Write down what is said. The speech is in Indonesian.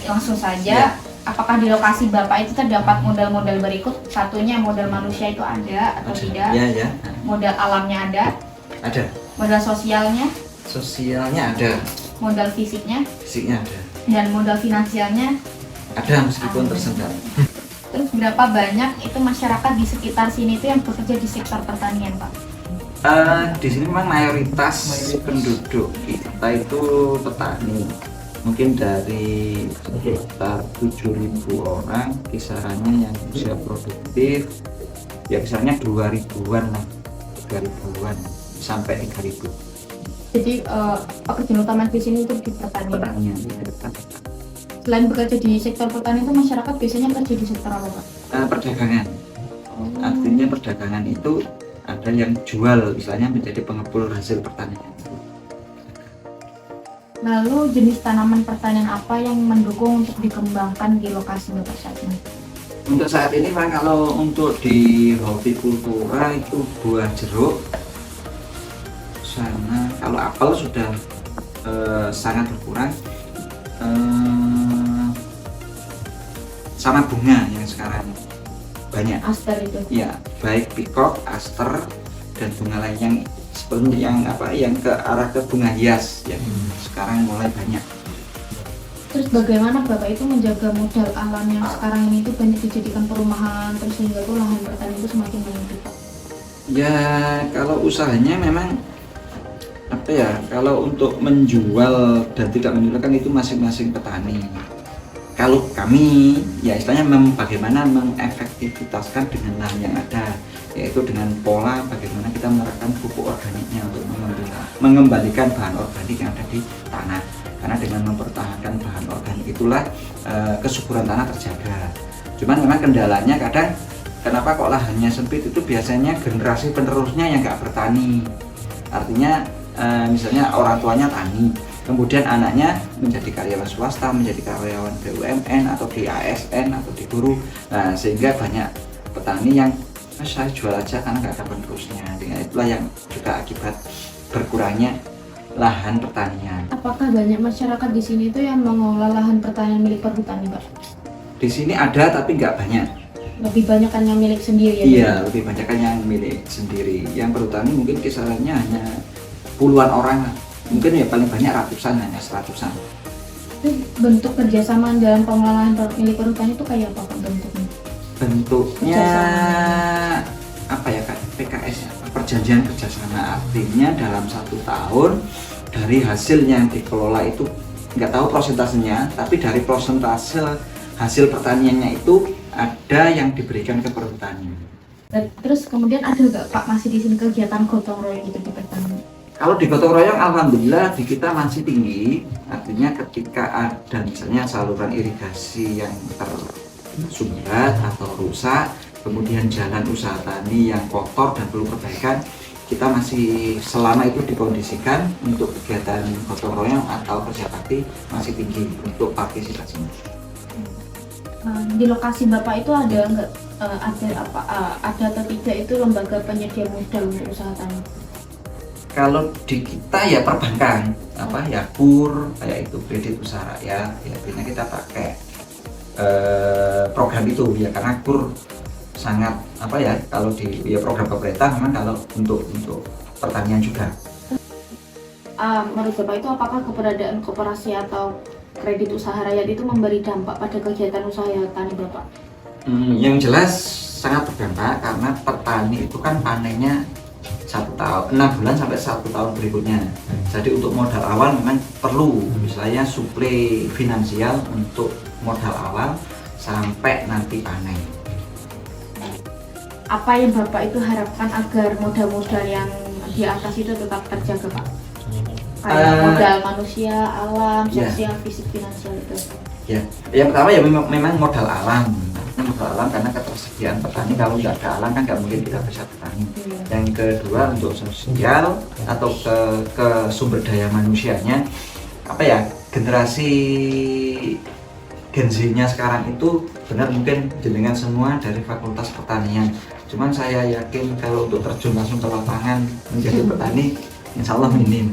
langsung saja. Apakah di lokasi Bapak itu terdapat modal-modal berikut? Satunya modal manusia itu ada atau tidak? Ya. Modal alamnya ada? Ada. Modal sosialnya? Sosialnya ada. Modal fisiknya? Fisiknya ada. Dan modal finansialnya? Ada meskipun tersendat. Terus berapa banyak itu masyarakat di sekitar sini itu yang bekerja di sektor pertanian, Pak? Di sini memang mayoritas penduduk kita itu petani. Mungkin dari sekitar 7.000 orang kisarannya yang usia produktif ya kisarannya 2.000-an lah, 3.000-an sampai 3.000. Jadi pekerjaan utama di sini itu di pertanian. Selain bekerja di sektor pertanian itu masyarakat biasanya kerja di sektor apa, Pak? Perdagangan. Artinya perdagangan itu ada yang jual, misalnya menjadi pengepul hasil pertanian. Lalu jenis tanaman pertanian apa yang mendukung untuk dikembangkan di lokasi Bapak saat ini? Untuk saat ini Pak, kalau untuk di hortikultura itu buah jeruk, sama kalau apel sudah sangat berkurang, sama bunga yang sekarang banyak. Aster itu? Ya, baik peacock, aster, dan bunga lain yang seperti yang ke arah ke bunga hias yang sekarang mulai banyak. Terus bagaimana Bapak itu menjaga modal alam yang sekarang ini itu banyak dijadikan perumahan terus sehingga tuh lahan pertanian itu semakin menyempit, Pak? Ya kalau usahanya memang kalau untuk menjual dan tidak menjualkan itu masing-masing petani. Kalau kami ya istilahnya bagaimana mengefektivitaskan dengan lahan yang ada, yaitu dengan pola bagaimana kita menerapkan pupuk organiknya untuk mengembalikan bahan organik yang ada di tanah. Karena dengan mempertahankan bahan organik itulah kesuburan tanah terjaga. Cuman memang kendalanya kadang kenapa kok lahannya sempit itu biasanya generasi penerusnya yang nggak bertani. Artinya misalnya orang tuanya tani, kemudian anaknya menjadi karyawan swasta, menjadi karyawan BUMN atau di ASN atau di guru. Nah, sehingga banyak petani yang saya jual aja karena nggak ada penerusnya. Dengan itulah yang juga akibat berkurangnya lahan pertanian. Apakah banyak masyarakat di sini itu yang mengelola lahan pertanian milik perhutani, Pak? Di sini ada tapi nggak banyak. Lebih banyak kan yang milik sendiri ya? Iya, lebih banyak kan yang milik sendiri. Yang berhutani mungkin kisarannya hanya puluhan orang, mungkin ya paling banyak ratusan, hanya seratusan. Bentuk kerjasama dalam pengelolaan milik perhutani itu kayak apa, Pak, bentuknya? Bentuknya apa ya Kak? PKS ya, perjanjian kerjasama. Artinya dalam 1 tahun dari hasil yang dikelola itu nggak tahu prosentasenya, tapi dari prosentase hasil pertaniannya itu ada yang diberikan ke perhutani. Terus kemudian ada nggak Pak masih di sini kegiatan gotong royong gitu di pertanian? Kalau di gotong royong alhamdulillah di kita masih tinggi. Artinya ketika ada misalnya saluran irigasi yang tersumbat atau rusak, kemudian jalan usaha tani yang kotor dan perlu perbaikan, kita masih selama itu dikondisikan untuk kegiatan gotong royong atau kerja bakti masih tinggi untuk partisipasinya. Di lokasi Bapak itu ada nggak ada atau tidak itu lembaga penyedia modal untuk usaha tani? Kalau di kita ya perbankan, KUR, kayak itu kredit usaha rakyat, ya biasanya kita pakai program itu ya karena KUR sangat kalau di program pemerintah memang kalau untuk pertanian juga. Menurut Bapak itu apakah keberadaan koperasi atau kredit usaha rakyat itu memberi dampak pada kegiatan usaha tani Bapak? Yang jelas sangat berdampak karena petani itu kan panennya 1 tahun, 6 bulan sampai 1 tahun berikutnya. Jadi untuk modal awal memang perlu misalnya suplai finansial untuk modal awal sampai nanti panen. Apa yang Bapak itu harapkan agar modal-modal yang di atas itu tetap terjaga, Pak? Kayak modal manusia, alam, sosial, fisik, finansial itu. Ya, yang pertama ya memang modal alam. Modal alam karena ketersediaan petani, kalau nggak ada alam kan nggak mungkin kita bisa bertani. Yang kedua untuk sosial atau ke sumber daya manusianya, generasi Gen Z-nya sekarang itu benar mungkin jenengan semua dari Fakultas Pertanian. Cuman saya yakin kalau untuk terjun langsung ke lapangan menjadi petani, insya Allah minim.